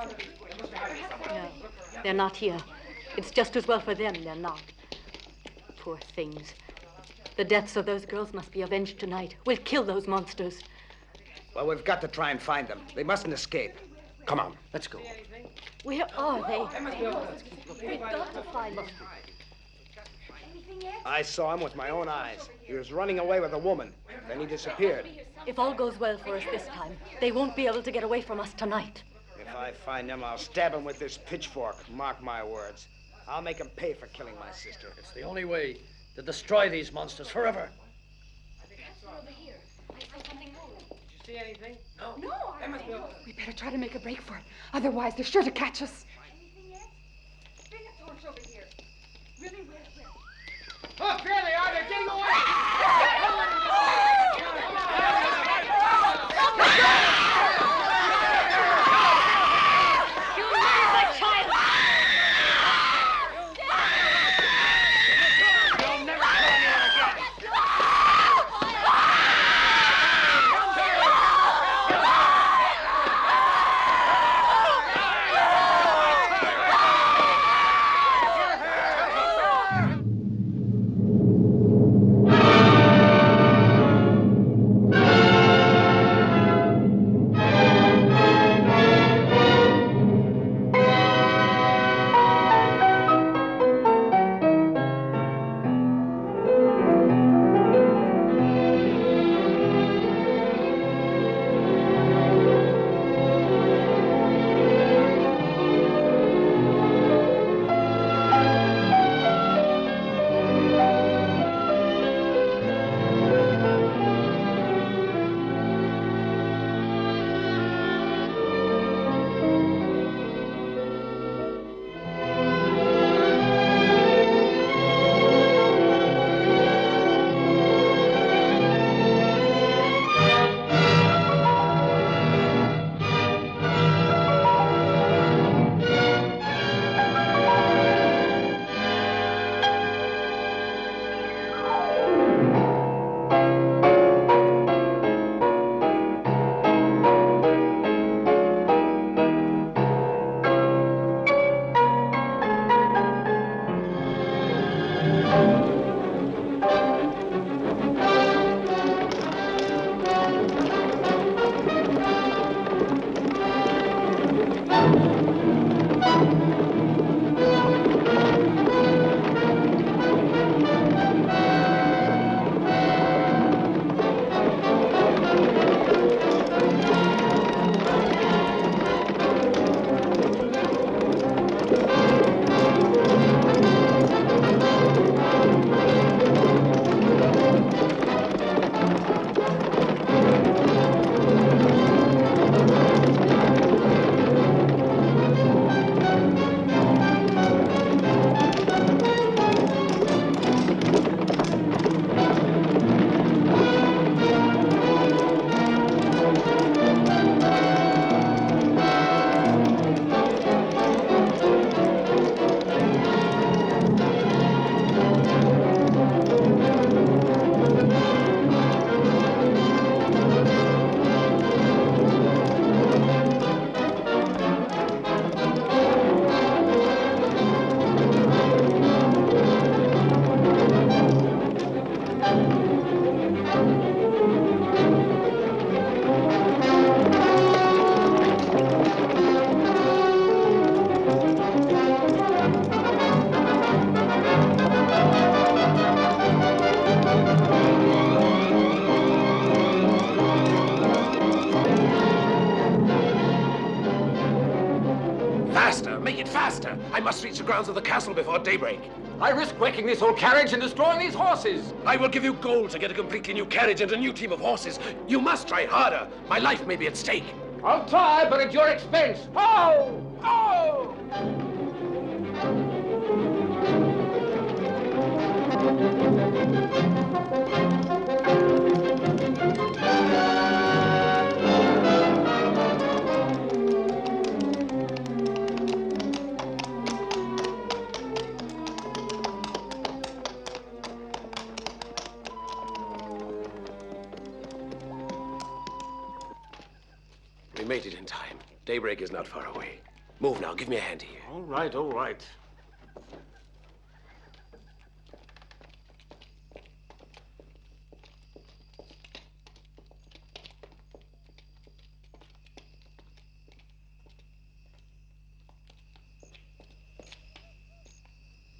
No, they're not here. It's just as well for them they're not. Poor things. The deaths of those girls must be avenged tonight. We'll kill those monsters. Well, we've got to try and find them. They mustn't escape. Come on, let's go. Where are they? We've got to find them. I saw him with my own eyes. He was running away with a woman. Then he disappeared. If all goes well for us this time, they won't be able to get away from us tonight. If I find them, I'll stab him with this pitchfork. Mark my words. I'll make him pay for killing my sister. It's the only way to destroy these monsters forever. Over here. I saw something move. Did you see anything? No. We better try to make a break for it. Otherwise, they're sure to catch us. Anything yet? Bring a torch over here. Really, where? Look, there they are. They're getting away. You leave the child! You'll never kill anyone again. Faster! I must reach the grounds of the castle before daybreak. I risk wrecking this old carriage and destroying these horses. I will give you gold to get a completely new carriage and a new team of horses. You must try harder. My life may be at stake. I'll try, but at your expense. Oh! Oh! We made it in time. Daybreak is not far away. Move now. Give me a hand here. All right, all right.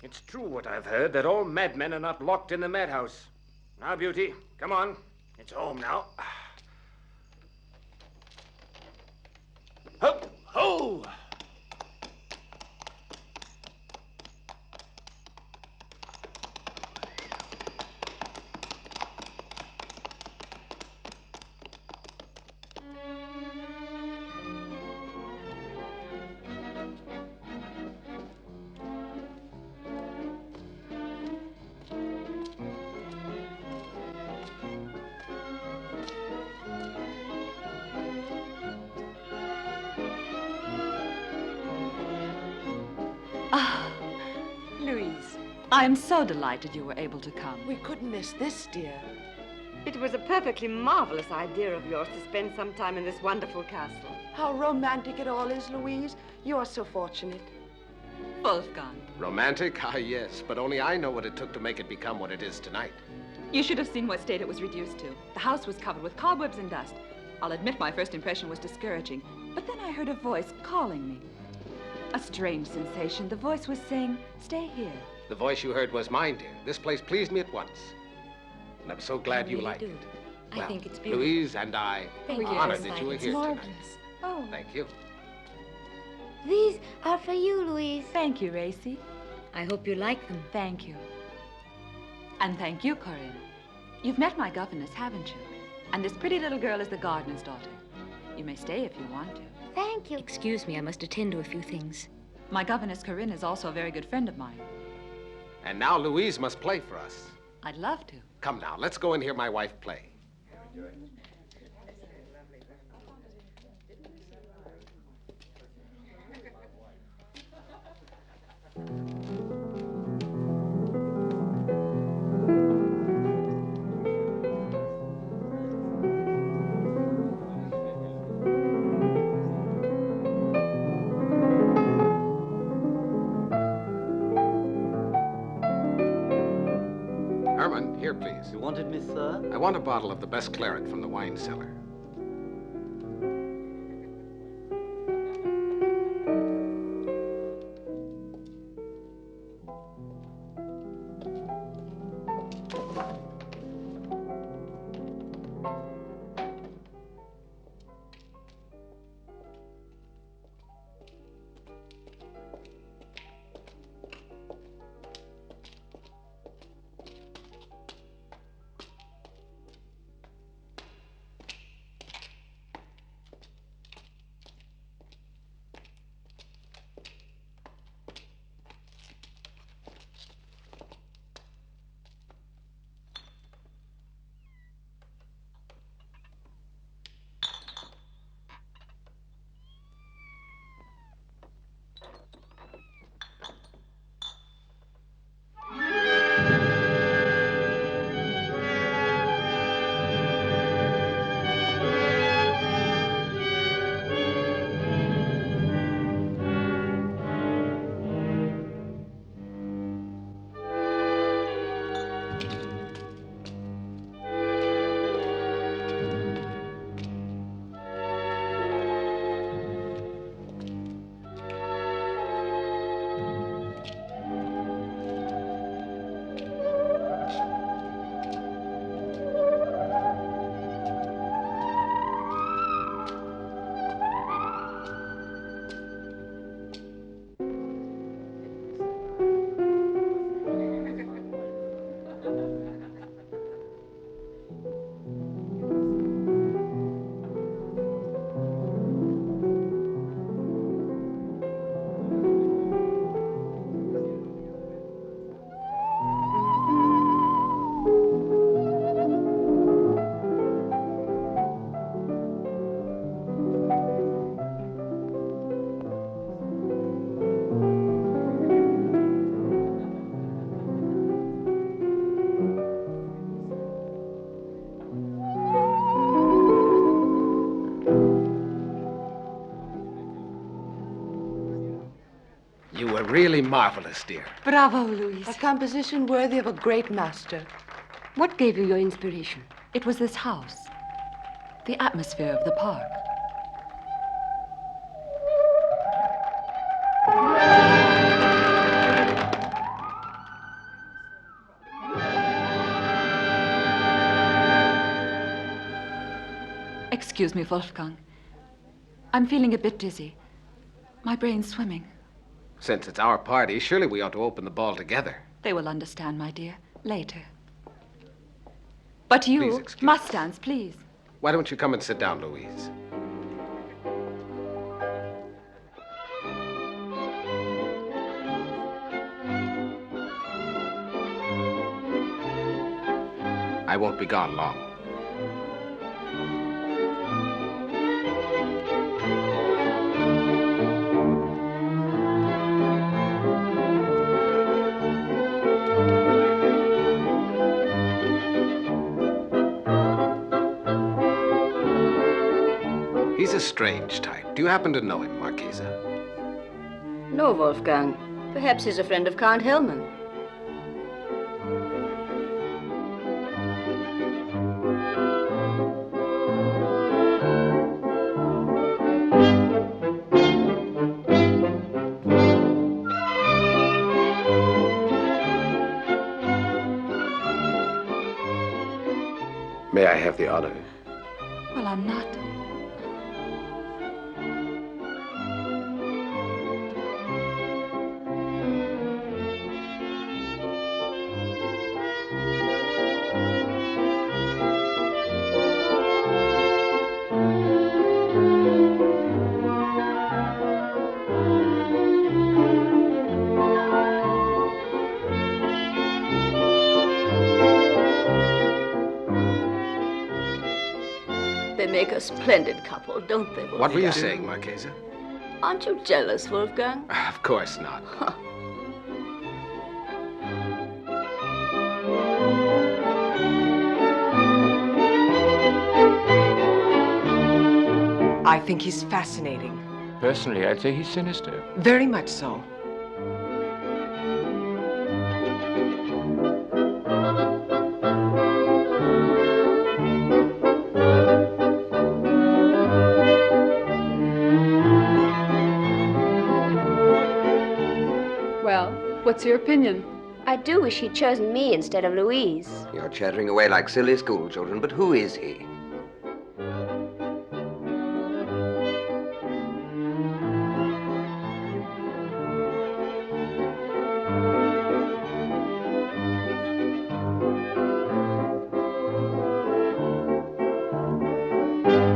It's true what I've heard, that all madmen are not locked in the madhouse. Now, Beauty, come on. It's home now. Ho! Ho! Louise, I am so delighted you were able to come. We couldn't miss this, dear. It was a perfectly marvelous idea of yours to spend some time in this wonderful castle. How romantic it all is, Louise. You're so fortunate. Wolfgang, Romantic? Ah, yes, but only I know what it took to make it become what it is tonight. you should have seen what state it was reduced to. The house was covered with cobwebs and dust. I'll admit my first impression was discouraging, but then I heard a voice calling me. A strange sensation. The voice was saying, "Stay here." The voice you heard was mine, dear. This place pleased me at once. And I'm so glad you really like do. it. I Well, think it's beautiful. Louise and I Thank are you. honored Yes, that you were it's here tonight. Marvelous. Oh, Thank you. These are for you, Louise. thank you, Racy. I hope you like them. Thank you. And thank you, Corinne. You've met my governess, haven't you? And this pretty little girl is the gardener's daughter. You may stay if you want to. Thank you. Excuse me, I must attend to a few things. My governess, Corinne, is also a very good friend of mine. And now Louise must play for us. I'd love to. Come now, let's go and hear my wife play. Herman, here, please. You wanted me, sir? I want a bottle of the best claret from the wine cellar. really marvelous, dear. Bravo, Louise. A composition worthy of a great master. What gave you your inspiration? It was this house, the atmosphere of the park. Excuse me, Wolfgang. I'm feeling a bit dizzy. My brain's swimming. Since it's our party, surely we ought to open the ball together. They will understand, my dear, later. But Please you excuse must dance, please. Why don't you come and sit down, Louise? I won't be gone long. He's a strange type. Do you happen to know him, Marchesa? No, Wolfgang. Perhaps he's a friend of Count Hellman. May I have the honor? Well, I'm not. They make a splendid couple, don't they, Wolfgang? What were you saying, Marchesa? Aren't you jealous, Wolfgang? Of course not. I think he's fascinating. Personally, I'd say he's sinister. Very much so. Well, what's your opinion? I do wish he'd chosen me instead of Louise. You're chattering away like silly schoolchildren, but who is he?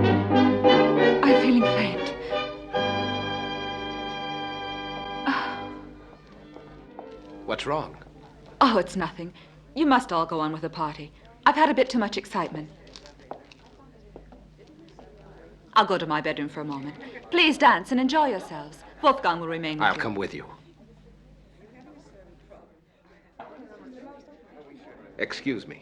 I'm feeling faint. What's wrong? Oh, it's nothing. You must all go on with the party. I've had a bit too much excitement. I'll go to my bedroom for a moment. Please dance and enjoy yourselves. Wolfgang will remain with I'll you. come with you. Excuse me.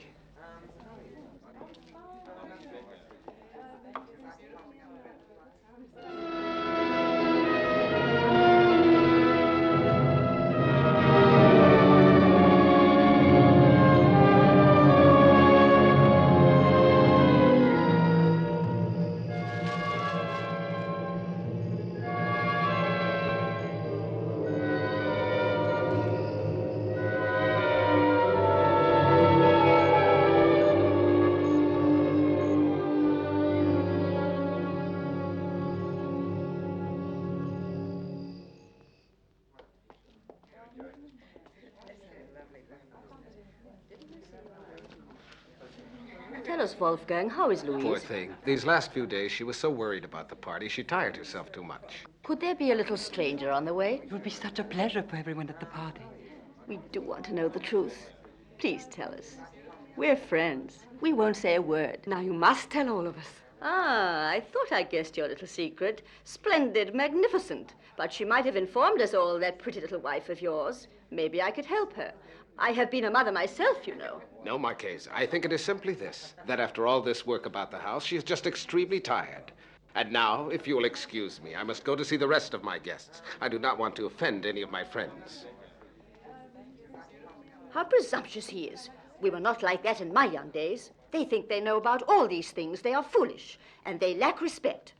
Tell us, Wolfgang, how is Louise? Poor thing. These last few days, she was so worried about the party, she tired herself too much. Could there be a little stranger on the way? It would be such a pleasure for everyone at the party. We do want to know the truth. Please tell us. We're friends. We won't say a word. Now you must tell all of us. Ah, I thought I guessed your little secret. Splendid, magnificent. But she might have informed us all, that pretty little wife of yours. Maybe I could help her. I have been a mother myself, you know. No, Marchesa. I think it is simply this, that after all this work about the house, she is just extremely tired. And now, if you'll excuse me, I must go to see the rest of my guests. I do not want to offend any of my friends. How presumptuous he is. We were not like that in my young days. They think they know about all these things. They are foolish, and they lack respect.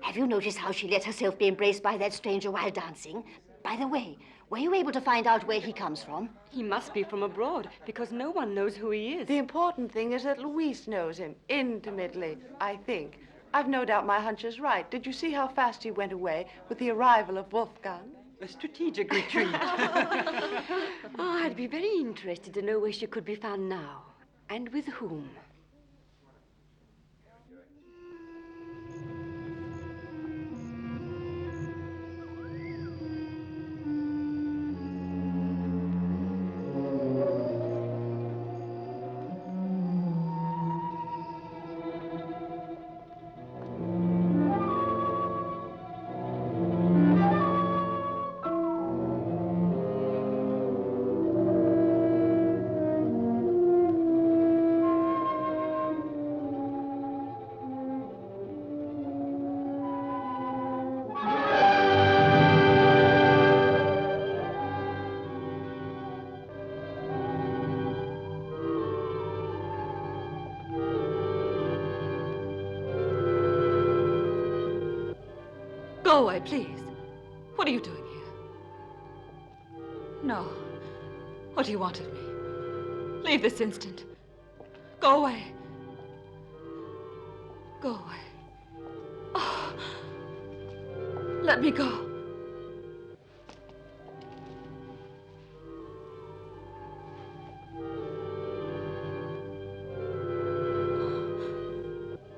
Have you noticed how she let herself be embraced by that stranger while dancing? By the way, were you able to find out where he comes from? He must be from abroad, because no one knows who he is. The important thing is that Louise knows him intimately, I think. I've no doubt my hunch is right. Did you see how fast he went away with the arrival of Wolfgang? A strategic retreat. Oh, I'd be very interested to know where she could be found now, and with whom. Go away, please. What are you doing here? No. What do you want of me? Leave this instant. Go away. Go away. Oh. Let me go.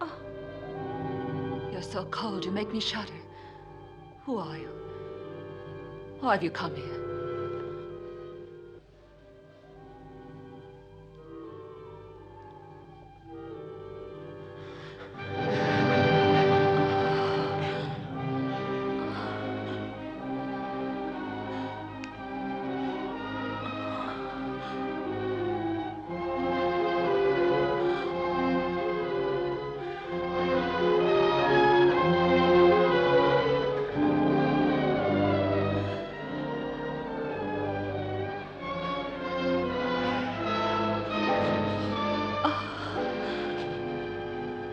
Oh. You're so cold, you make me shudder. Who are you? Why have you come here?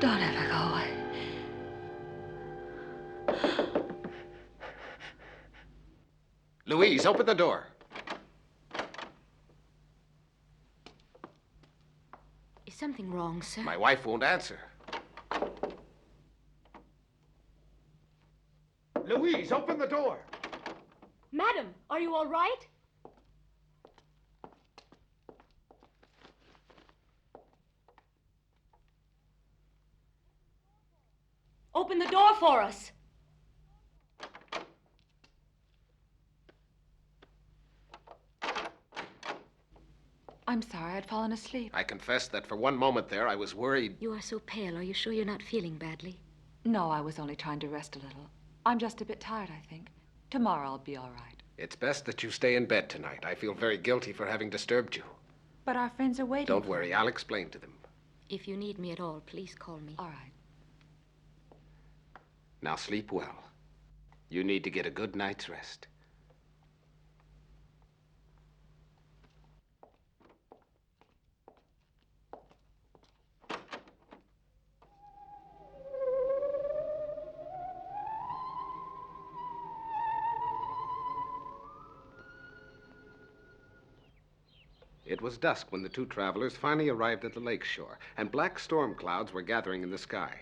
Don't ever go away. Louise, open the door. Is something wrong, sir? My wife won't answer. Louise, open the door. Madam, are you all right? Open the door for us. I'm sorry, I'd fallen asleep. I confess that for one moment there I was worried. You are so pale. Are you sure you're not feeling badly? No, I was only trying to rest a little. I'm just a bit tired, I think. Tomorrow I'll be all right. It's best that you stay in bed tonight. I feel very guilty for having disturbed you. But our friends are waiting. Don't worry, I'll explain to them. If you need me at all, please call me. All right. Now sleep well. You need to get a good night's rest. It was dusk when the two travelers finally arrived at the lake shore, and black storm clouds were gathering in the sky.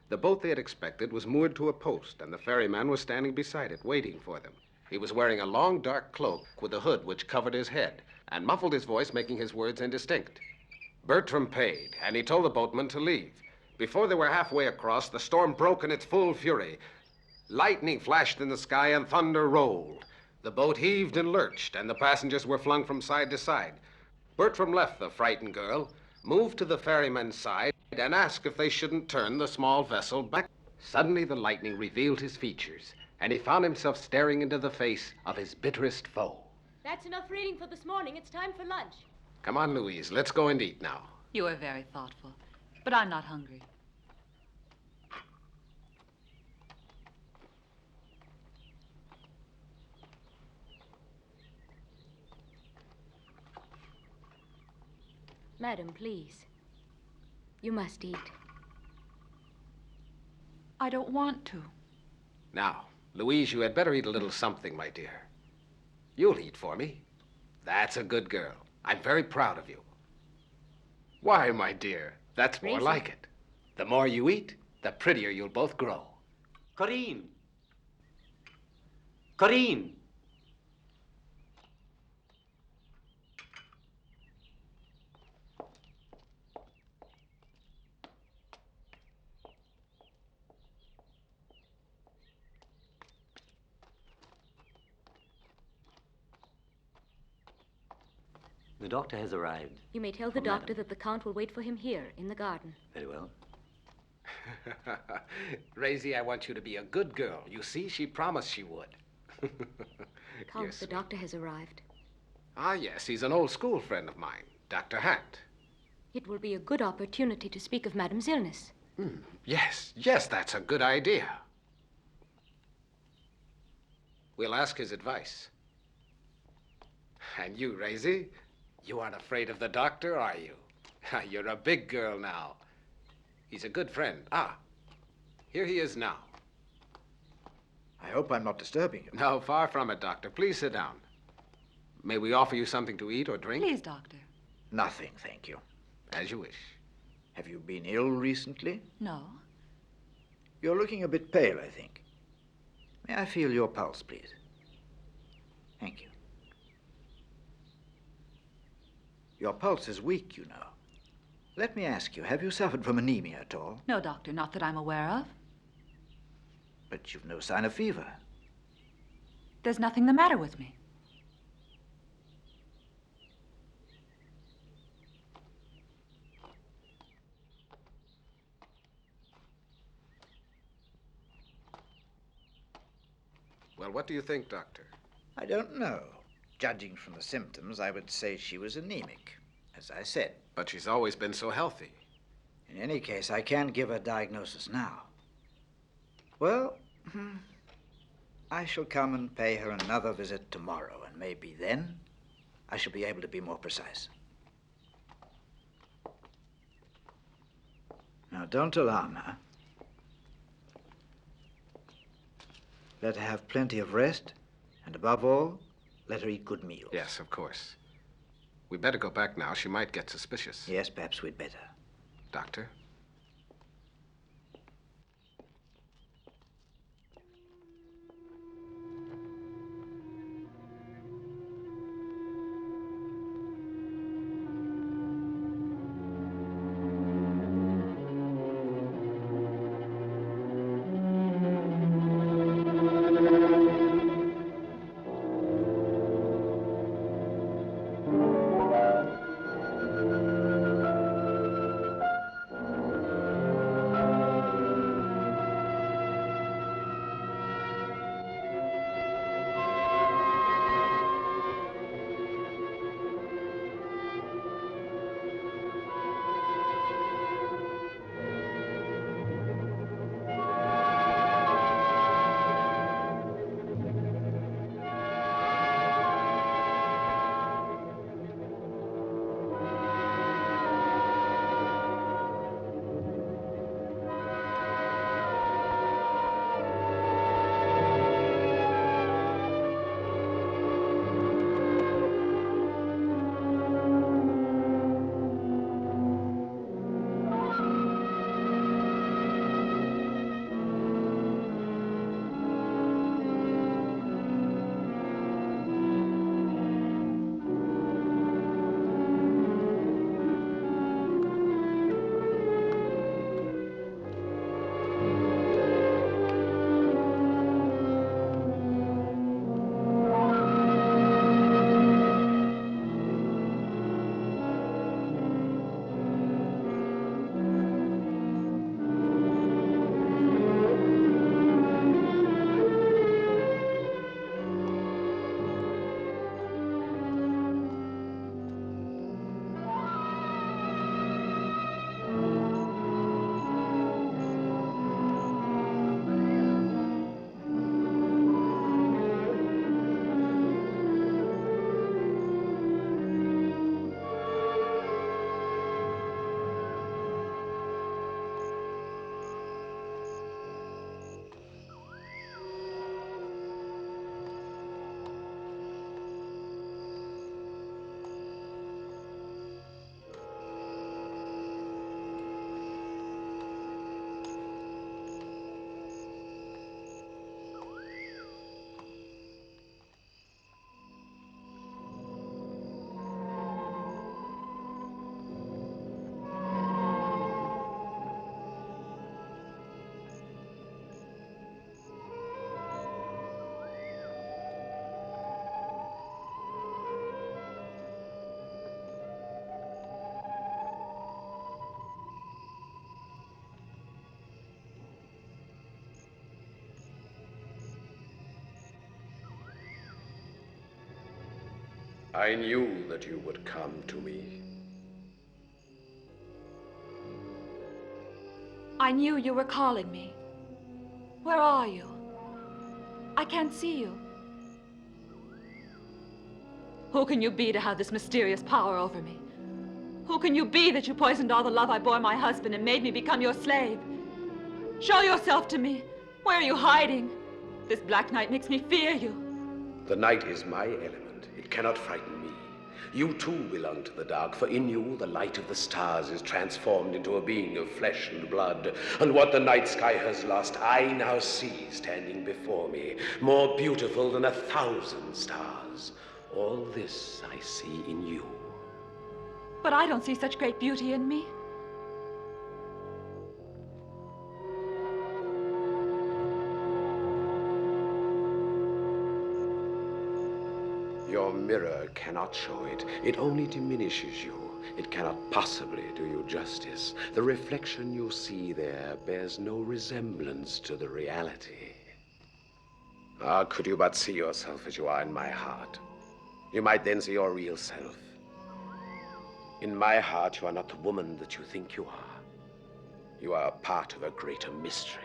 The boat they had expected was moored to a post, and the ferryman was standing beside it, waiting for them. He was wearing a long, dark cloak with a hood which covered his head, and muffled his voice, making his words indistinct. Bertram paid, and he told the boatman to leave. Before they were halfway across, the storm broke in its full fury. Lightning flashed in the sky, and thunder rolled. The boat heaved and lurched, and the passengers were flung from side to side. Bertram left the frightened girl, moved to the ferryman's side, and asked if they shouldn't turn the small vessel back. Suddenly, the lightning revealed his features, and he found himself staring into the face of his bitterest foe. That's enough reading for this morning. It's time for lunch. Come on, Louise. Let's go and eat now. You are very thoughtful, but I'm not hungry. Madam, please. You must eat. I don't want to. Now, Louise, you had better eat a little something, my dear. You'll eat for me. That's a good girl. I'm very proud of you. Why, my dear, that's more Raise like it. The more you eat, the prettier you'll both grow. Corinne! Corinne! The doctor has arrived. You may tell the doctor that the Count will wait for him here, in the garden. Very well. Rosie, I want you to be a good girl. You see, she promised she would. Count, Yes. the doctor has arrived. Ah, yes, he's an old school friend of mine, Dr. Hatt. It will be a good opportunity to speak of Madame's illness. Yes, that's a good idea. We'll ask his advice. And you, Rosie, you aren't afraid of the doctor, are you? You're a big girl now. He's a good friend. Ah, here he is now. I hope I'm not disturbing you. No, far from it, Doctor. Please sit down. May we offer you something to eat or drink? Please, Doctor. Nothing, thank you. As you wish. Have you been ill recently? No. You're looking a bit pale, I think. May I feel your pulse, please? Thank you. Your pulse is weak, you know. Let me ask you, have you suffered from anemia at all? No, Doctor, not that I'm aware of. But you've no sign of fever. There's nothing the matter with me. Well, what do you think, Doctor? I don't know. Judging from the symptoms, I would say she was anemic, as I said. But she's always been so healthy. In any case, I can't give a diagnosis now. Well, I shall come and pay her another visit tomorrow, and maybe then I shall be able to be more precise. Now, don't alarm her. Let her have plenty of rest, and above all, let her eat good meals. Yes, of course. We'd better go back now. She might get suspicious. Yes, perhaps we'd better. Doctor? I knew that you would come to me. I knew you were calling me. Where are you? I can't see you. Who can you be to have this mysterious power over me? Who can you be that you poisoned all the love I bore my husband and made me become your slave? Show yourself to me. Where are you hiding? This black night makes me fear you. The night is my element. It cannot frighten me. You too belong to the dark, for in you the light of the stars is transformed into a being of flesh and blood. And what the night sky has lost, I now see standing before me, more beautiful than 1,000 stars. All this I see in you. But I don't see such great beauty in me. Your mirror cannot show it. It only diminishes you. It cannot possibly do you justice. The reflection you see there bears no resemblance to the reality. Ah, could you but see yourself as you are in my heart, you might then see your real self. In my heart, you are not the woman that you think you are. You are a part of a greater mystery.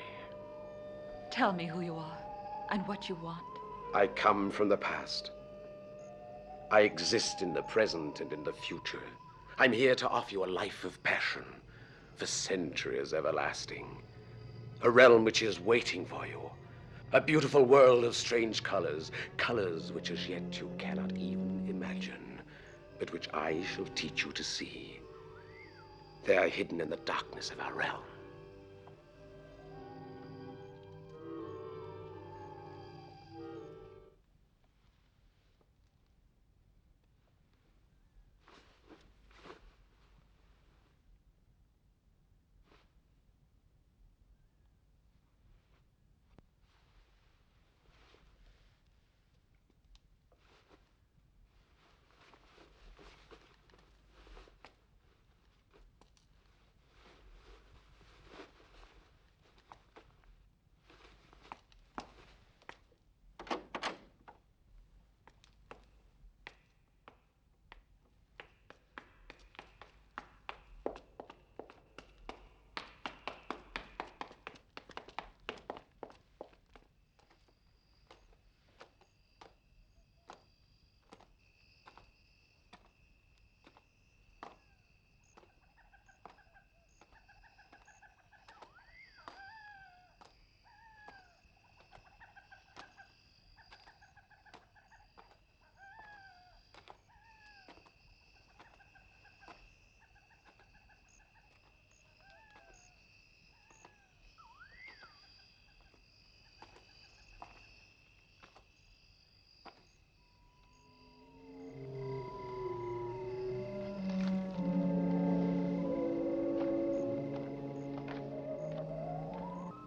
Tell me who you are and what you want. I come from the past. I exist in the present and in the future. I'm here to offer you a life of passion, for centuries everlasting. A realm which is waiting for you. A beautiful world of strange colors, colors which as yet you cannot even imagine, but which I shall teach you to see. They are hidden in the darkness of our realm.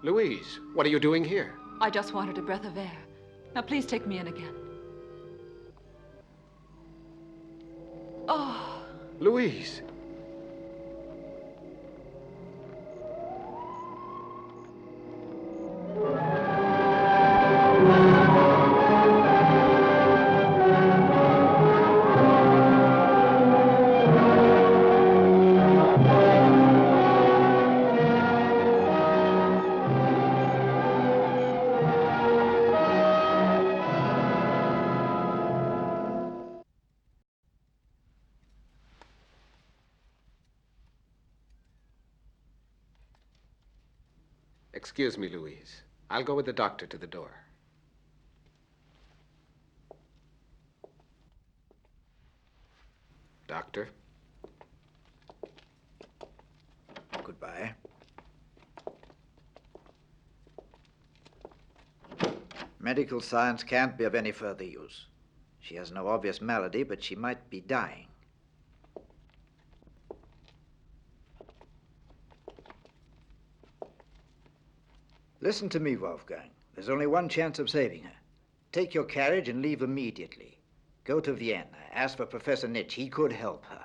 Louise, what are you doing here? I just wanted a breath of air. Now please take me in again. Oh. Louise. Excuse me, Louise. I'll go with the doctor to the door. Doctor? Goodbye. Medical science can't be of any further use. She has no obvious malady, but she might be dying. Listen to me, Wolfgang. There's only one chance of saving her. Take your carriage and leave immediately. Go to Vienna. Ask for Professor Nitsch. He could help her.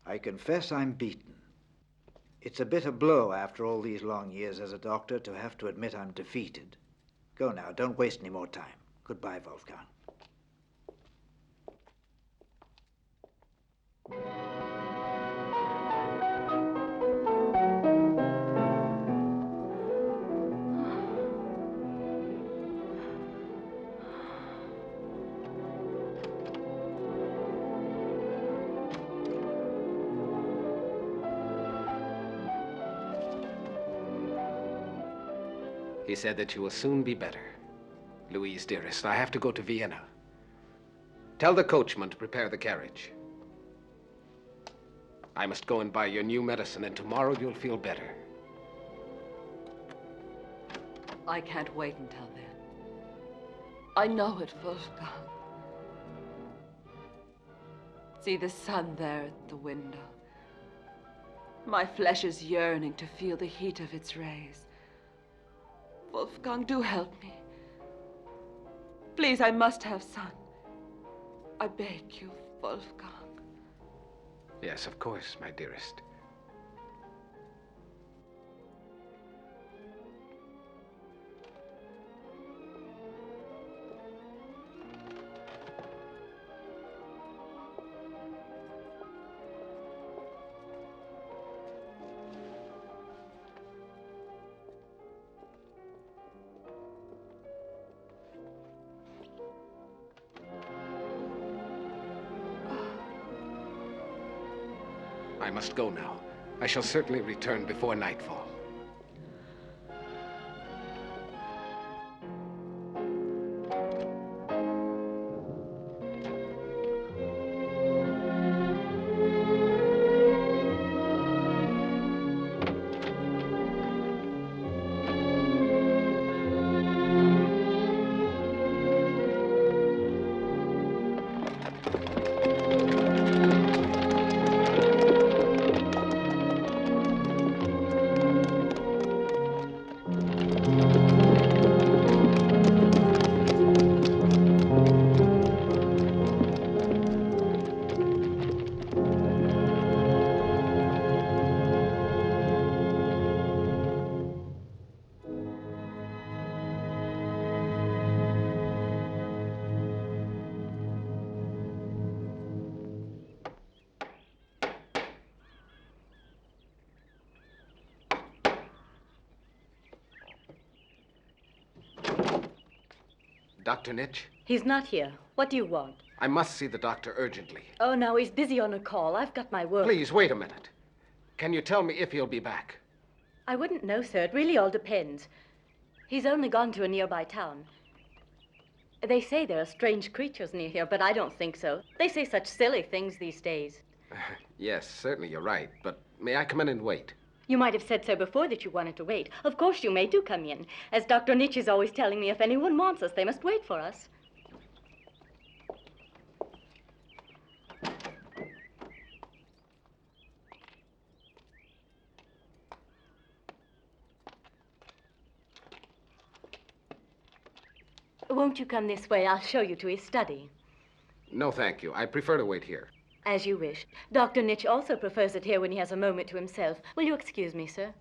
I confess I'm beaten. It's a bitter blow after all these long years as a doctor to have to admit I'm defeated. Go now. Don't waste any more time. Goodbye, Wolfgang. He said that you will soon be better. Louise, dearest, I have to go to Vienna. Tell the coachman to prepare the carriage. I must go and buy your new medicine, and tomorrow you'll feel better. I can't wait until then. I know it, Wolfgang. See the sun there at the window. My flesh is yearning to feel the heat of its rays. Wolfgang, do help me. Please, I must have sun. I beg you, Wolfgang. Yes, of course, my dearest. I must go now. I shall certainly return before nightfall. Dr. Nitch? He's not here. What do you want? I must see the doctor urgently. Oh, no, he's busy on a call. I've got my work. Please, wait a minute. Can you tell me if he'll be back? I wouldn't know, sir. It really all depends. He's only gone to a nearby town. They say there are strange creatures near here, but I don't think so. They say such silly things these days. Yes, certainly you're right, but may I come in and wait? You might have said so before that you wanted to wait. Of course you may. Do come in. As Dr. Nitch is always telling me, if anyone wants us, they must wait for us. Won't you come this way? I'll show you to his study. No, thank you. I prefer to wait here. As you wish. Dr. Nitch also prefers it here when he has a moment to himself. Will you excuse me, sir?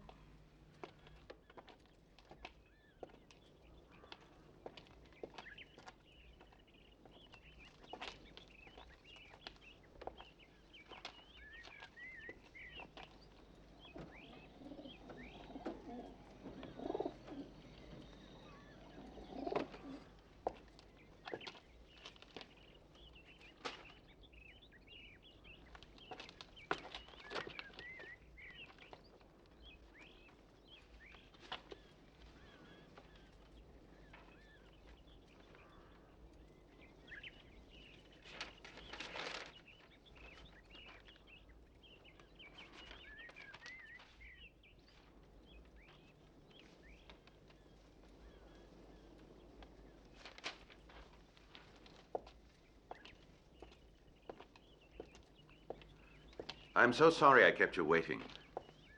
I'm so sorry I kept you waiting.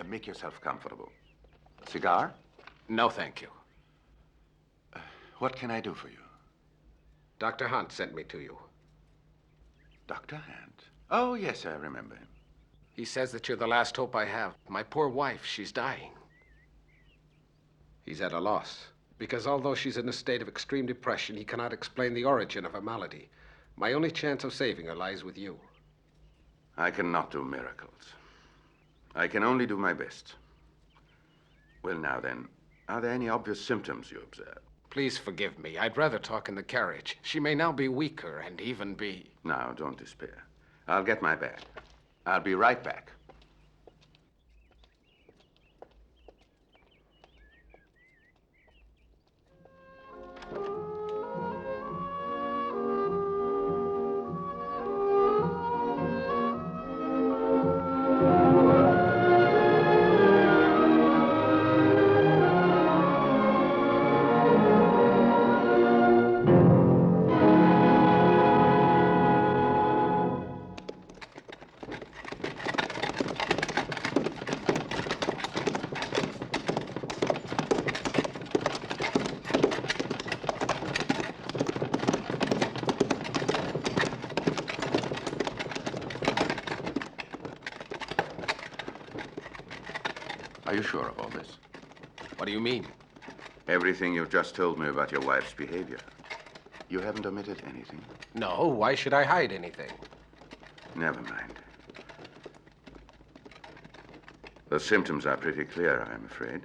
Make yourself comfortable. Cigar? No, thank you. What can I do for you? Dr. Hunt sent me to you. Dr. Hunt? Oh, yes, I remember him. He says that you're the last hope I have. My poor wife, she's dying. He's at a loss. Because although she's in a state of extreme depression, he cannot explain the origin of her malady. My only chance of saving her lies with you. I cannot do miracles. I can only do my best. Well, now then, are there any obvious symptoms you observe? Please forgive me. I'd rather talk in the carriage. She may now be weaker and even be... Now, don't despair. I'll get my bag. I'll be right back. Are you sure of all this? What do you mean? Everything you've just told me about your wife's behavior. You haven't omitted anything? No, why should I hide anything? Never mind. The symptoms are pretty clear, I'm afraid.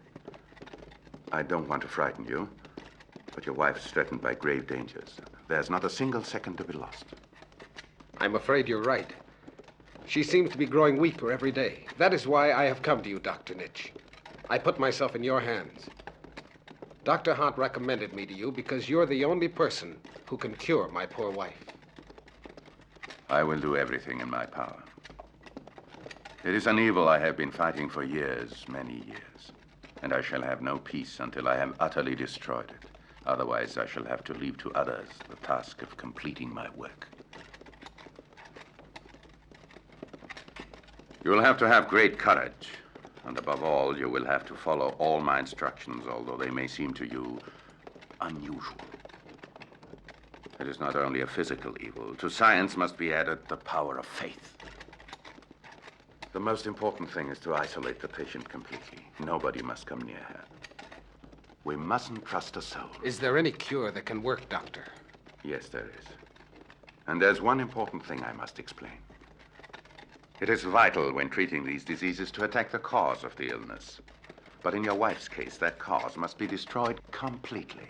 I don't want to frighten you, but your wife's threatened by grave dangers. There's not a single second to be lost. I'm afraid you're right. She seems to be growing weaker every day. That is why I have come to you, Dr. Nitsch. I put myself in your hands. Dr. Hart recommended me to you because you're the only person who can cure my poor wife. I will do everything in my power. It is an evil I have been fighting for years, many years. And I shall have no peace until I have utterly destroyed it. Otherwise, I shall have to leave to others the task of completing my work. You will have to have great courage. And above all, you will have to follow all my instructions, although they may seem to you unusual. It is not only a physical evil. To science must be added the power of faith. The most important thing is to isolate the patient completely. Nobody must come near her. We mustn't trust a soul. Is there any cure that can work, Doctor? Yes, there is. And there's one important thing I must explain. It is vital when treating these diseases to attack the cause of the illness. But in your wife's case, that cause must be destroyed completely.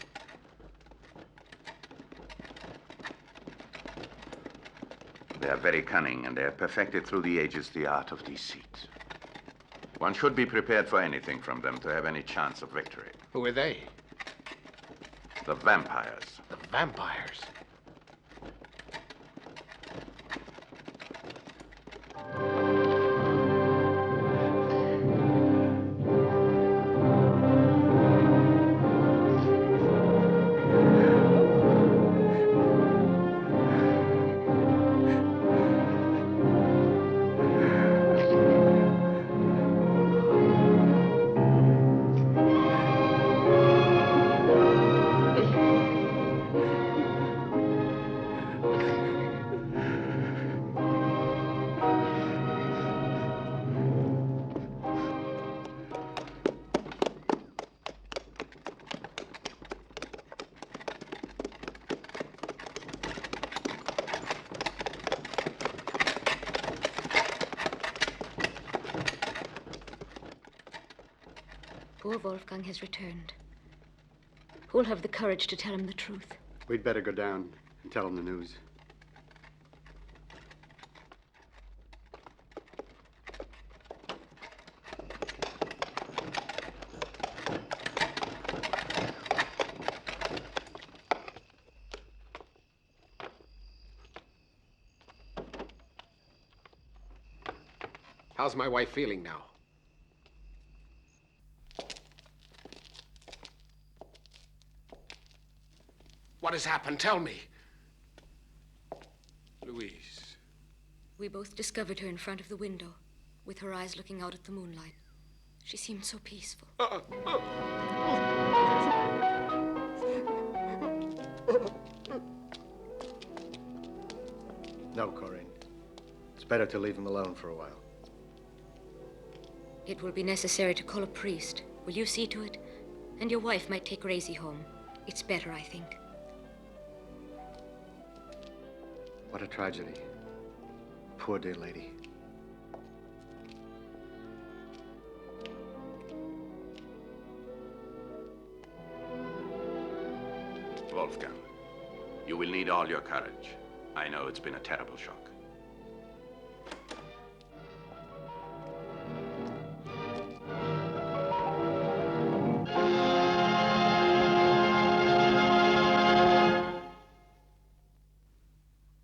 They are very cunning, and they have perfected through the ages the art of deceit. One should be prepared for anything from them to have any chance of victory. Who are they? The vampires. The vampires? Poor Wolfgang has returned. Who'll have the courage to tell him the truth? We'd better go down and tell him the news. How's my wife feeling now? What has happened? Tell me. Louise. We both discovered her in front of the window, with her eyes looking out at the moonlight. She seemed so peaceful. No, Corinne. It's better to leave him alone for a while. It will be necessary to call a priest. Will you see to it? And your wife might take Raisy home. It's better, I think. What a tragedy. Poor dear lady. Wolfgang, you will need all your courage. I know it's been a terrible shock.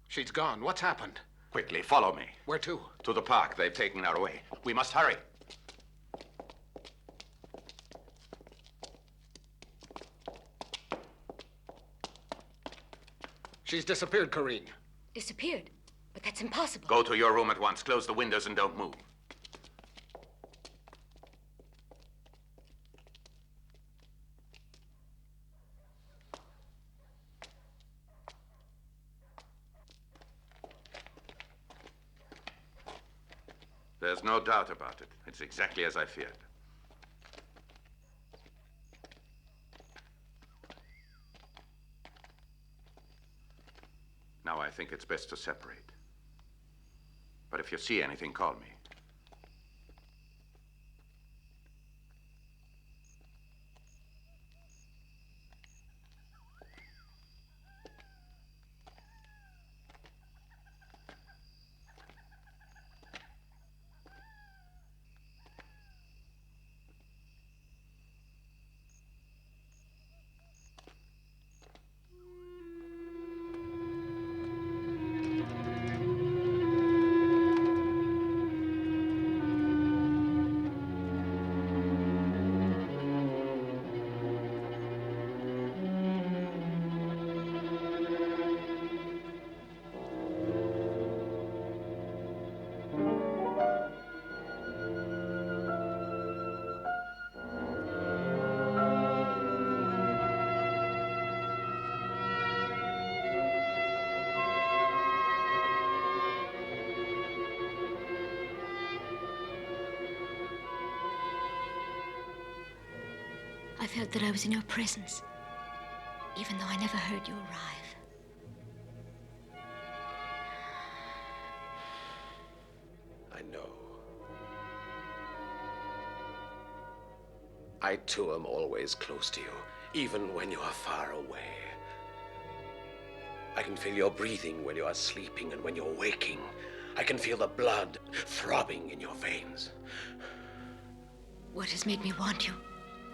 She's gone. What's happened? Quickly, follow me. Where to? To the park. They've taken her away. We must hurry. She's disappeared, Corinne. Disappeared? But that's impossible. Go to your room at once. Close the windows and don't move. There's no doubt about it. It's exactly as I feared. Now I think it's best to separate. But if you see anything, call me. I felt that I was in your presence, even though I never heard you arrive. I know. I too am always close to you, even when you are far away. I can feel your breathing when you are sleeping and when you're waking. I can feel the blood throbbing in your veins. What has made me want you?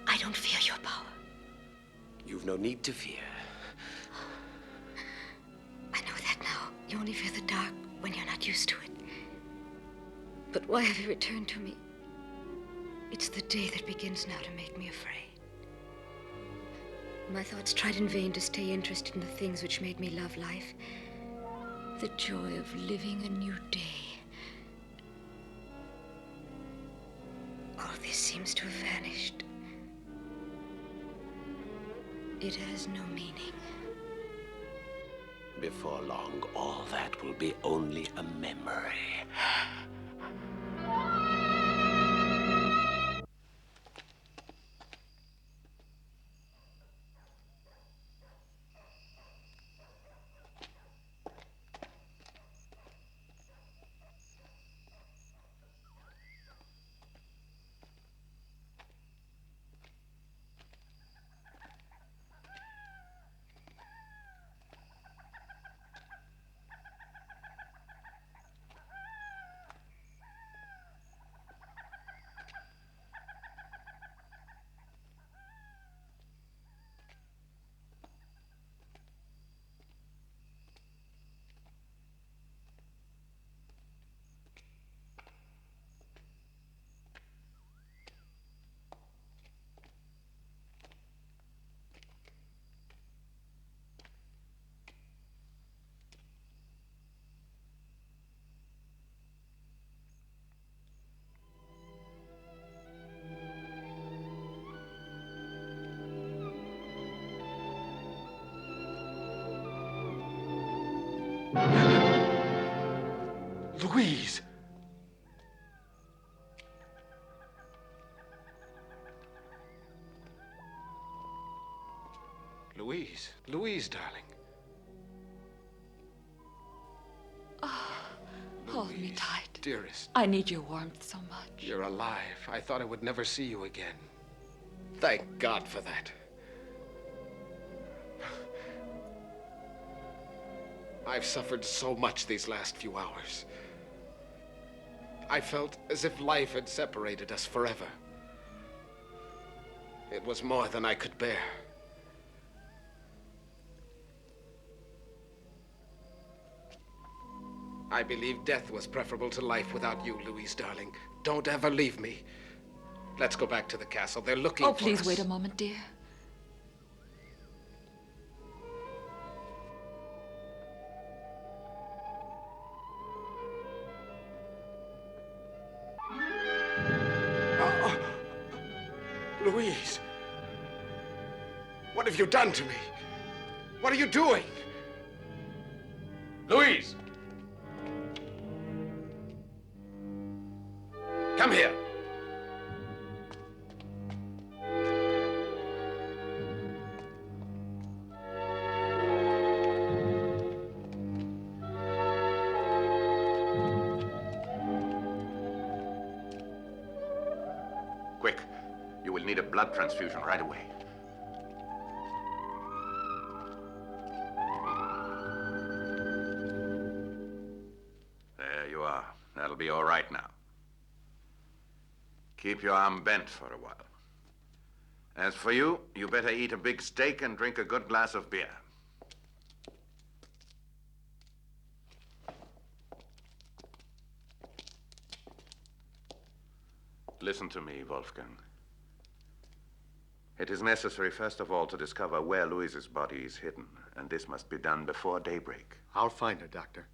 I don't fear your power. You've no need to fear. I know that now. You only fear the dark when you're not used to it. But why have you returned to me? It's the day that begins now to make me afraid. My thoughts tried in vain to stay interested in the things which made me love life. The joy of living a new day. All this seems to have vanished. It has no meaning. Before long, all that will be only a memory. Louise! Louise. Louise, darling. Hold me tight. Dearest. I need your warmth so much. You're alive. I thought I would never see you again. Thank God for that. I've suffered so much these last few hours. I felt as if life had separated us forever. It was more than I could bear. I believe death was preferable to life without you, Louise, darling. Don't ever leave me. Let's go back to the castle. They're looking for us. Oh, please wait a moment, dear. Louise! What have you done to me? What are you doing? Louise! Come here. Quick. You will need a blood transfusion right away. There you are. That'll be all right now. Keep your arm bent for a while. As for you, you better eat a big steak and drink a good glass of beer. Listen to me, Wolfgang. It is necessary, first of all, to discover where Louise's body is hidden, and this must be done before daybreak. I'll find her, Doctor.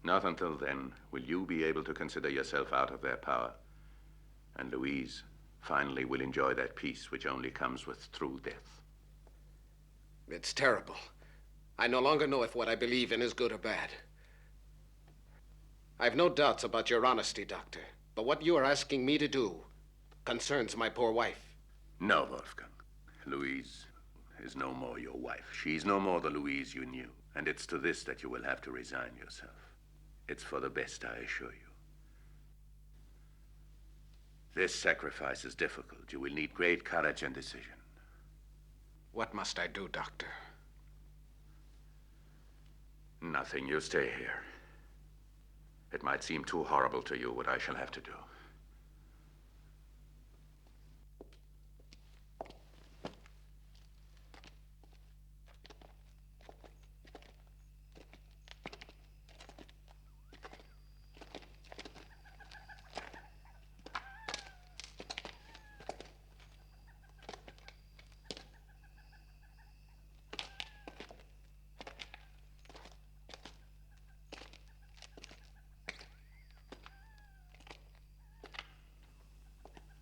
Not until then will you be able to consider yourself out of their power, and Louise finally will enjoy that peace which only comes with true death. It's terrible. I no longer know if what I believe in is good or bad. I've no doubts about your honesty, Doctor, but what you are asking me to do concerns my poor wife. No, Wolfgang. Louise is no more your wife. She's no more the Louise you knew, and it's to this that you will have to resign yourself. It's for the best, I assure you. This sacrifice is difficult. You will need great courage and decision. What must I do, Doctor? Nothing. You stay here. It might seem too horrible to you what I shall have to do.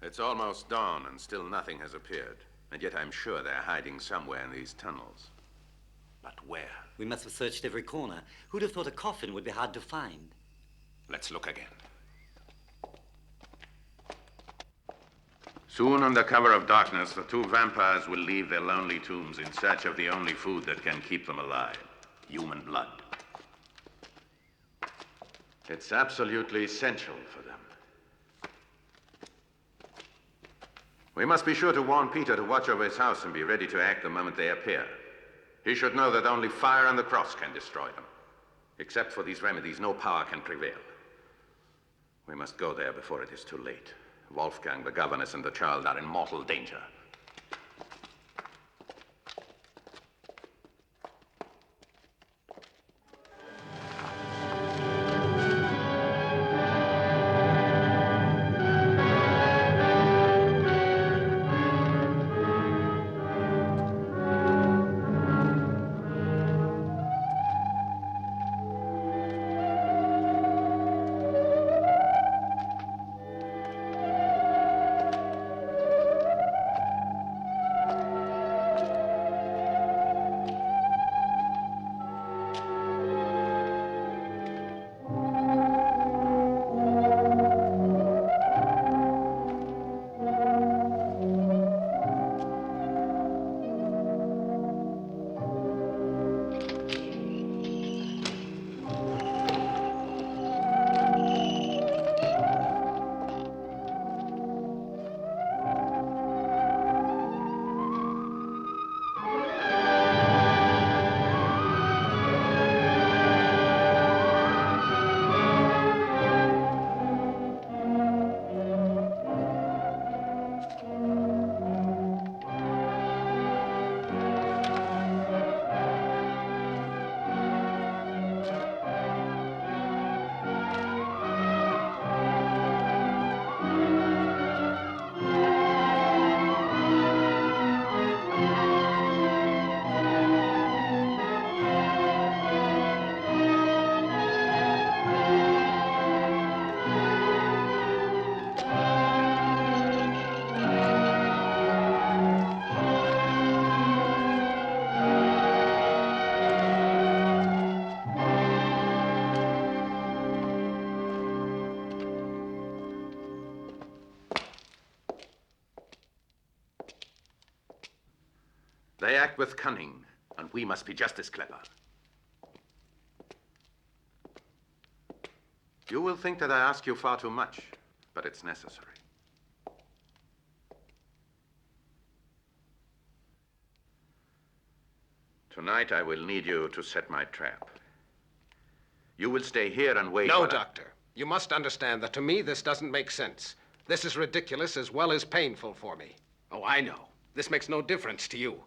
It's almost dawn, and still nothing has appeared. And yet I'm sure they're hiding somewhere in these tunnels. But where? We must have searched every corner. Who'd have thought a coffin would be hard to find? Let's look again. Soon, under cover of darkness, the two vampires will leave their lonely tombs in search of the only food that can keep them alive: human blood. It's absolutely essential for them. We must be sure to warn Peter to watch over his house and be ready to act the moment they appear. He should know that only fire and the cross can destroy them. Except for these remedies, no power can prevail. We must go there before it is too late. Wolfgang, the governess, and the child are in mortal danger. They act with cunning, and we must be just as clever. You will think that I ask you far too much, but it's necessary. Tonight, I will need you to set my trap. You will stay here and wait. No, Doctor. You must understand that to me this doesn't make sense. This is ridiculous as well as painful for me. Oh, I know. This makes no difference to you.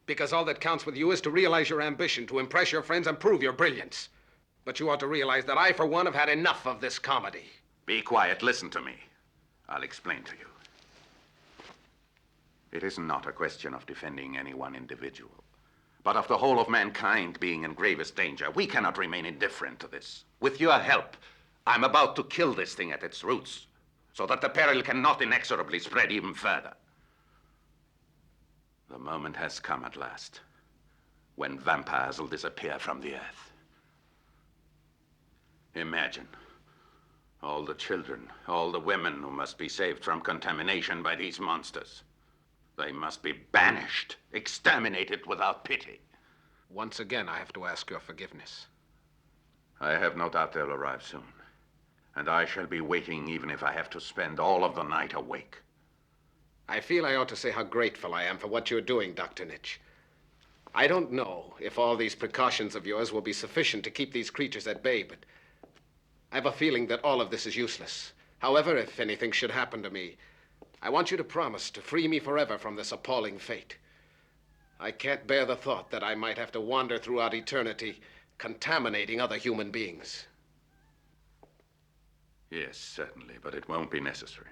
Because all that counts with you is to realize your ambition, to impress your friends and prove your brilliance. But you ought to realize that I, for one, have had enough of this comedy. Be quiet. Listen to me. I'll explain to you. It is not a question of defending any one individual, but of the whole of mankind being in gravest danger. We cannot remain indifferent to this. With your help, I'm about to kill this thing at its roots, so that the peril cannot inexorably spread even further. The moment has come at last, when vampires will disappear from the earth. Imagine all the children, all the women who must be saved from contamination by these monsters. They must be banished, exterminated without pity. Once again, I have to ask your forgiveness. I have no doubt they'll arrive soon. And I shall be waiting even if I have to spend all of the night awake. I feel I ought to say how grateful I am for what you're doing, Dr. Nitch. I don't know if all these precautions of yours will be sufficient to keep these creatures at bay, but I have a feeling that all of this is useless. However, if anything should happen to me, I want you to promise to free me forever from this appalling fate. I can't bear the thought that I might have to wander throughout eternity, contaminating other human beings. Yes, certainly, but it won't be necessary.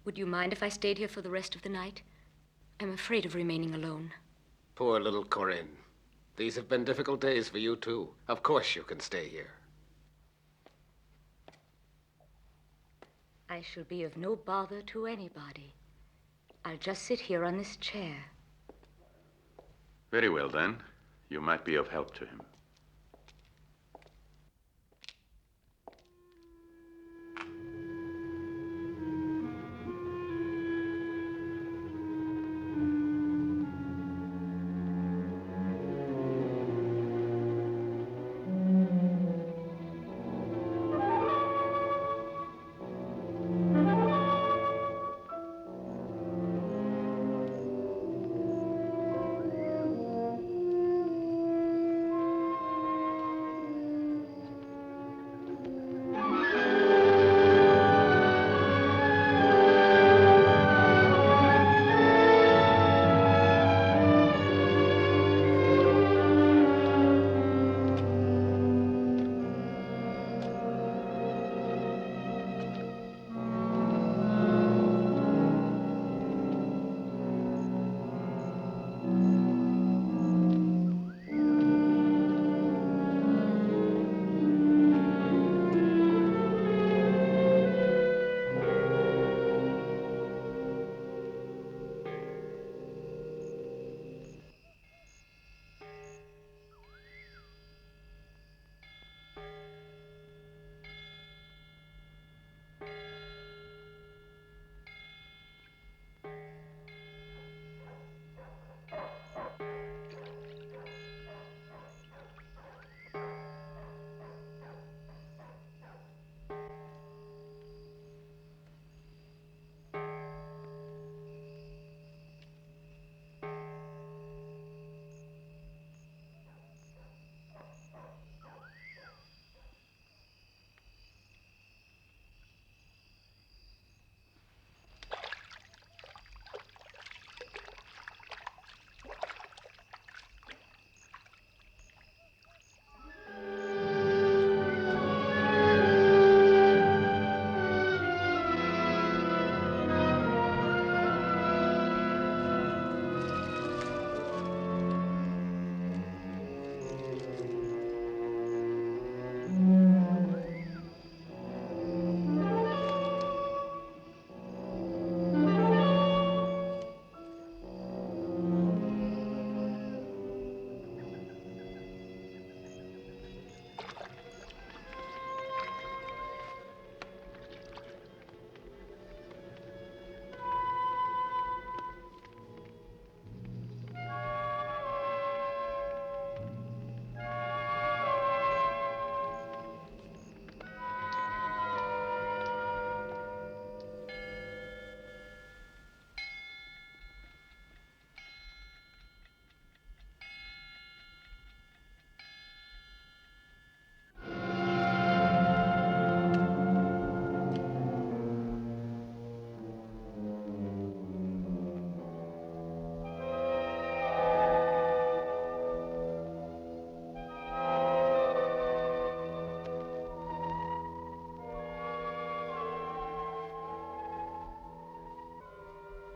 Would you mind if I stayed here for the rest of the night? I'm afraid of remaining alone. Poor little Corinne. These have been difficult days for you, too. Of course you can stay here. I shall be of no bother to anybody. I'll just sit here on this chair. Very well, then. You might be of help to him.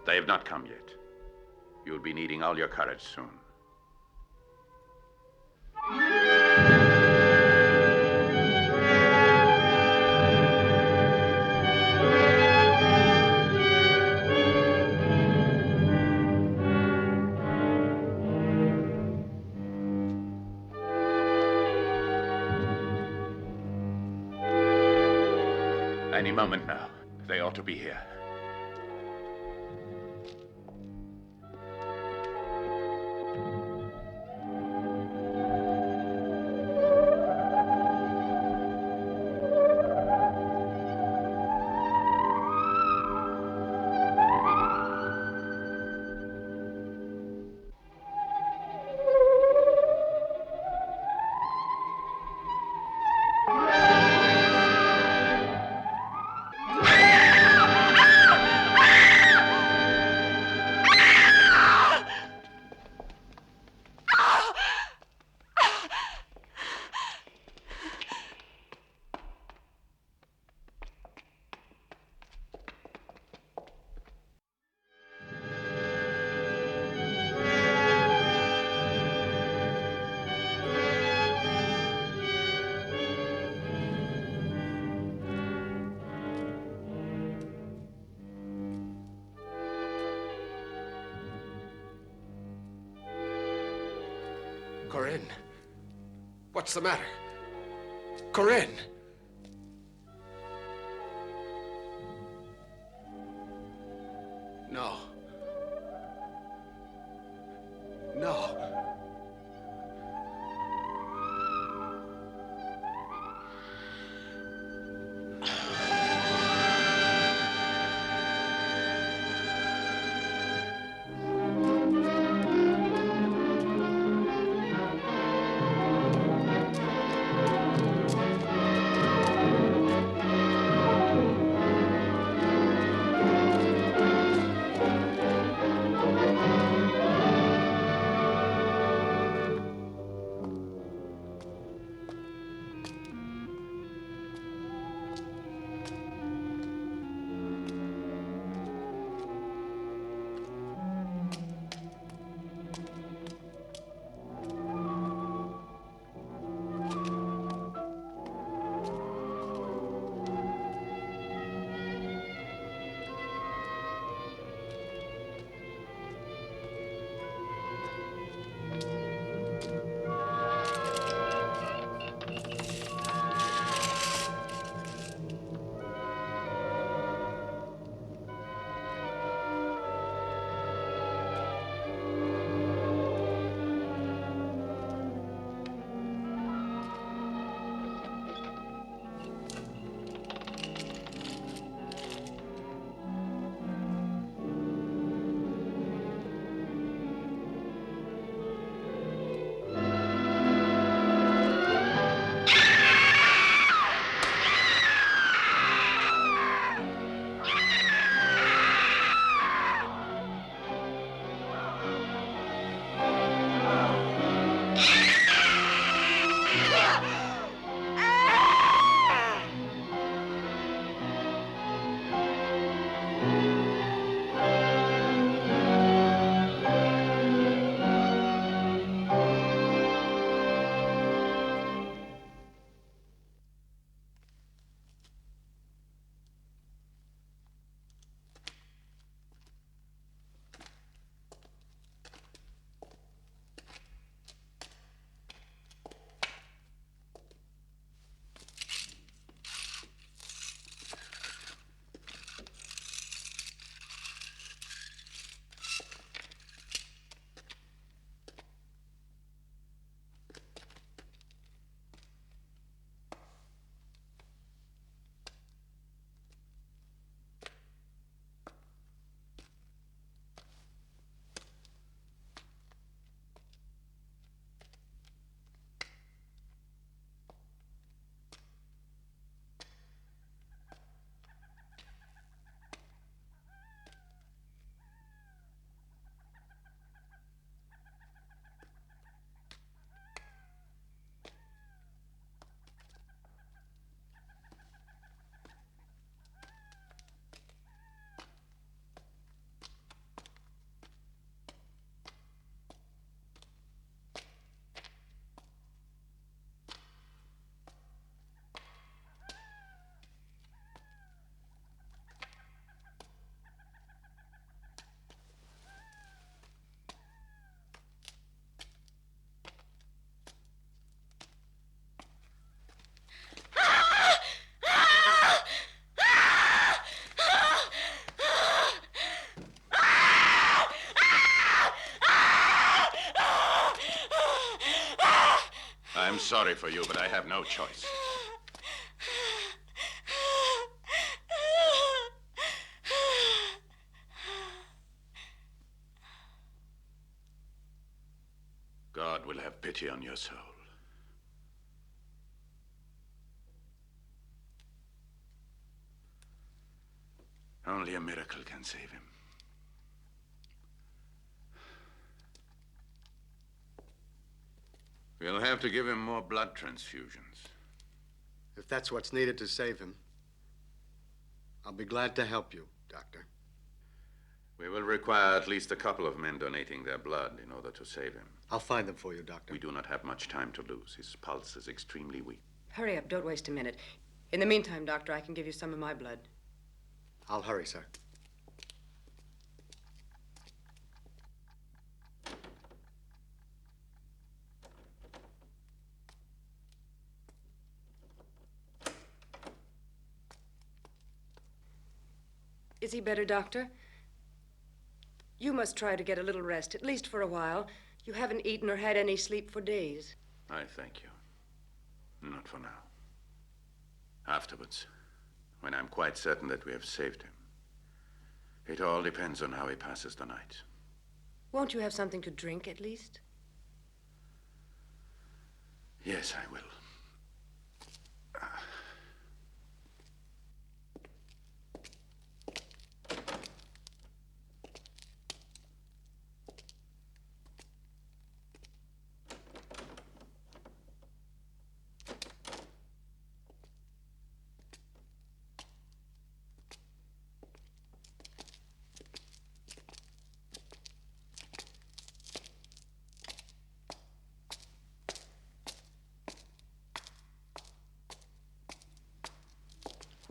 They have not come yet. You'll be needing all your courage soon. Any moment now. They ought to be here. Corinne, what's the matter? Corinne! No. No. sorry for you, but I have no choice. God will have pity on your soul. Only a miracle can save him. We'll have to give him more blood transfusions. If that's what's needed to save him, I'll be glad to help you, Doctor. We will require at least a couple of men donating their blood in order to save him. I'll find them for you, Doctor. We do not have much time to lose. His pulse is extremely weak. Hurry up, don't waste a minute. In the meantime, Doctor, I can give you some of my blood. I'll hurry, sir. Is he better, Doctor? You must try to get a little rest, at least for a while. You haven't eaten or had any sleep for days. I thank you. Not for now. Afterwards, when I'm quite certain that we have saved him. It all depends on how he passes the night. Won't you have something to drink, at least? Yes, I will.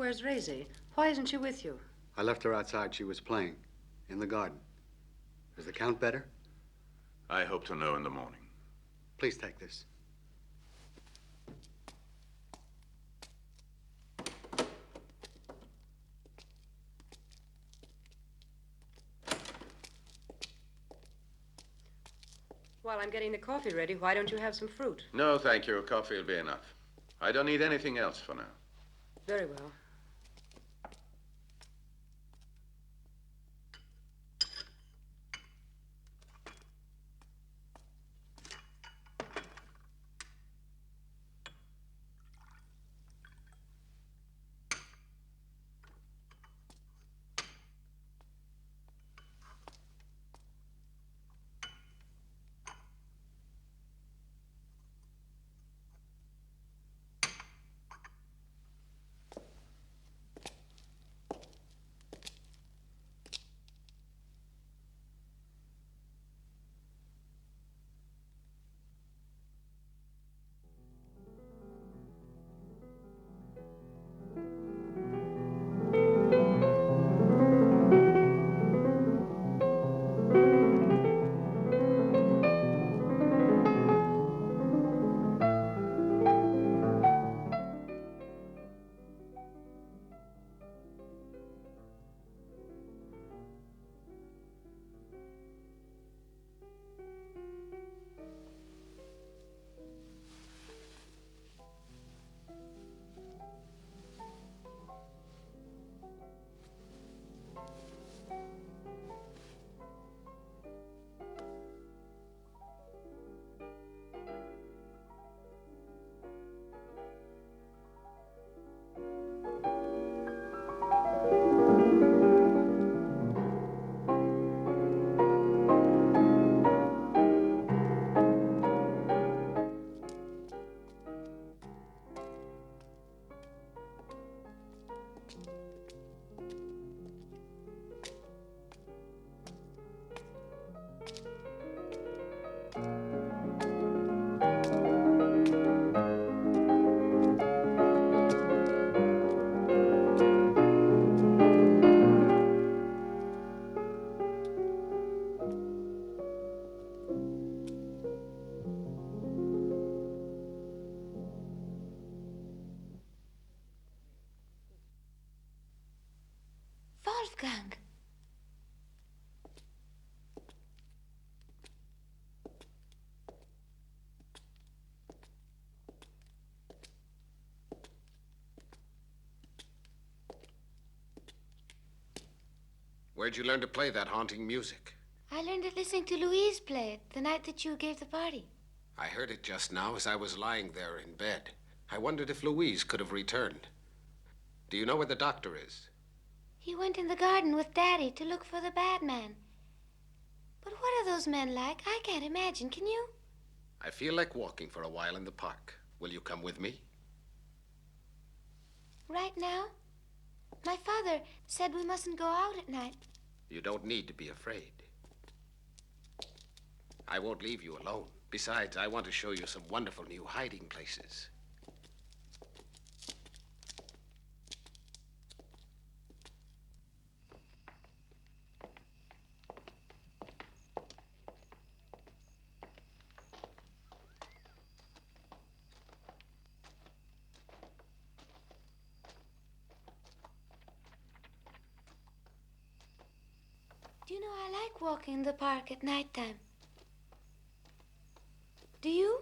Where's Raisy? Why isn't she with you? I left her outside. She was playing in the garden. Is the Count better? I hope to know in the morning. Please take this. While I'm getting the coffee ready, why don't you have some fruit? No, thank you. Coffee will be enough. I don't need anything else for now. Very well. Wolfgang. Where'd you learn to play that haunting music? I learned it listening to Louise play it the night that you gave the party. I heard it just now as I was lying there in bed. I wondered if Louise could have returned. Do you know where the doctor is? He went in the garden with Daddy to look for the bad man. But what are those men like? I can't imagine. Can you? I feel like walking for a while in the park. Will you come with me? Right now? My father said we mustn't go out at night. You don't need to be afraid. I won't leave you alone. Besides, I want to show you some wonderful new hiding places. Do you know, I like walking in the park at nighttime. Do you?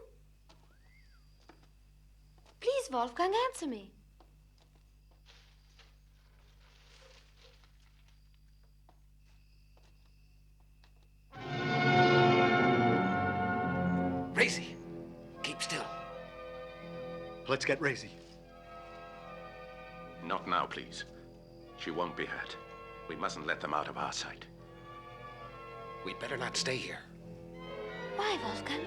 Please, Wolfgang, answer me. Racy, keep still. Let's get Racy. Not now, please. She won't be hurt. We mustn't let them out of our sight. We'd better not stay here. Why, Wolfgang?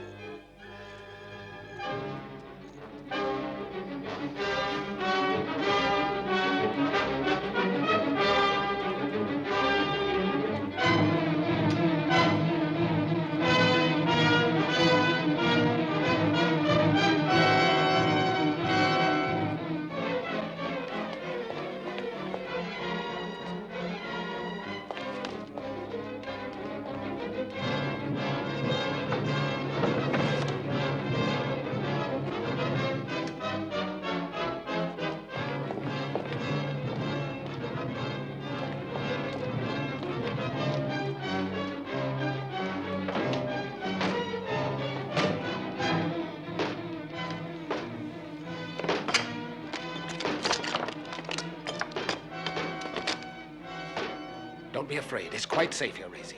Don't be afraid. It's quite safe here, Racy.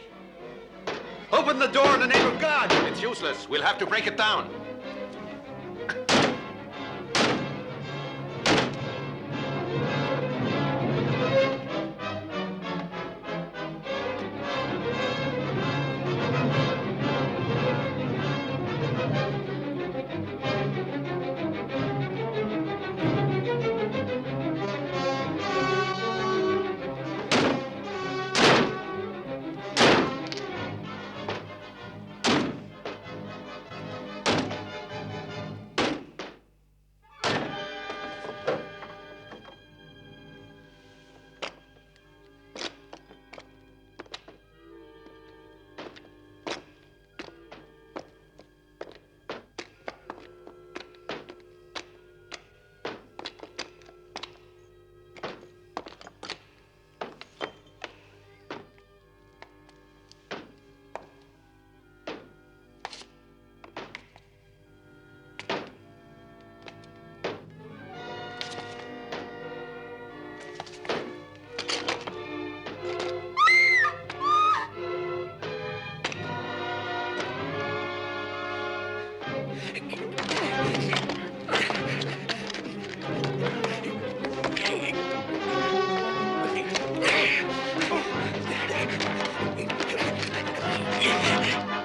Open the door in the name of God! It's useless. We'll have to break it down.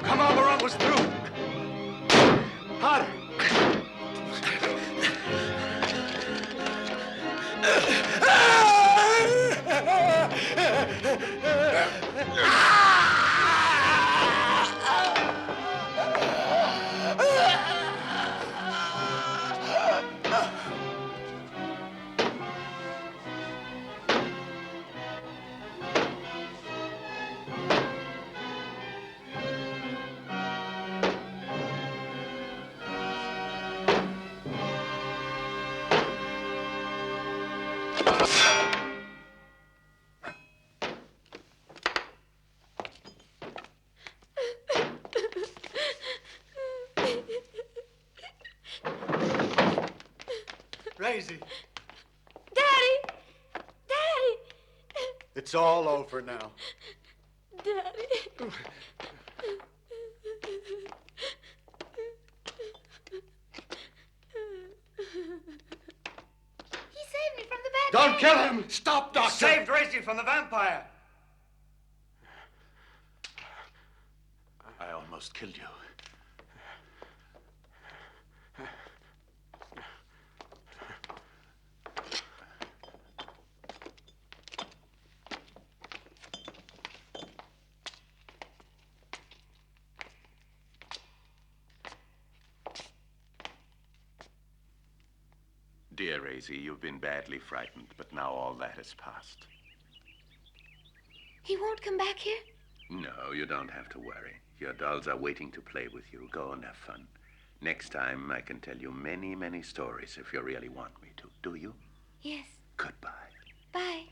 Come on, we're almost through. Harder. Racy. Daddy! Daddy! It's all over now. Daddy. He saved me from the bad Don't man. kill him! Stop, Doctor! Saved Racy from the vampire. I almost killed you. Dear Racy, you've been badly frightened, but now all that has passed. He won't come back here? No, you don't have to worry. Your dolls are waiting to play with you. Go and have fun. Next time, I can tell you many, many stories if you really want me to. Do you? Yes. Goodbye. Bye.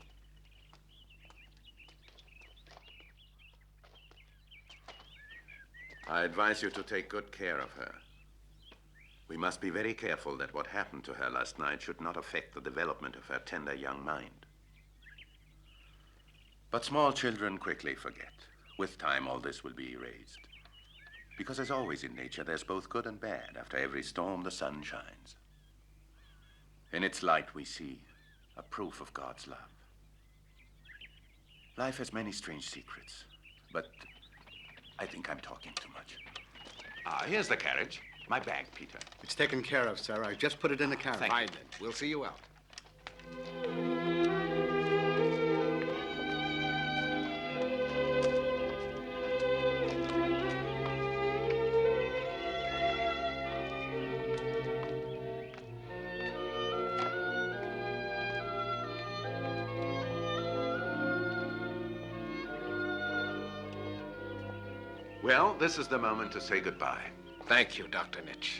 I advise you to take good care of her. We must be very careful that what happened to her last night should not affect the development of her tender young mind. But small children quickly forget. With time, all this will be erased. Because as always in nature, there's both good and bad. After every storm, the sun shines. In its light, we see a proof of God's love. Life has many strange secrets, but I think I'm talking too much. Here's the carriage. My bag, Peter. It's taken care of, sir. I just put it in the carriage. Fine, then. We'll see you out. Well, this is the moment to say goodbye. Thank you, Dr. Nitch.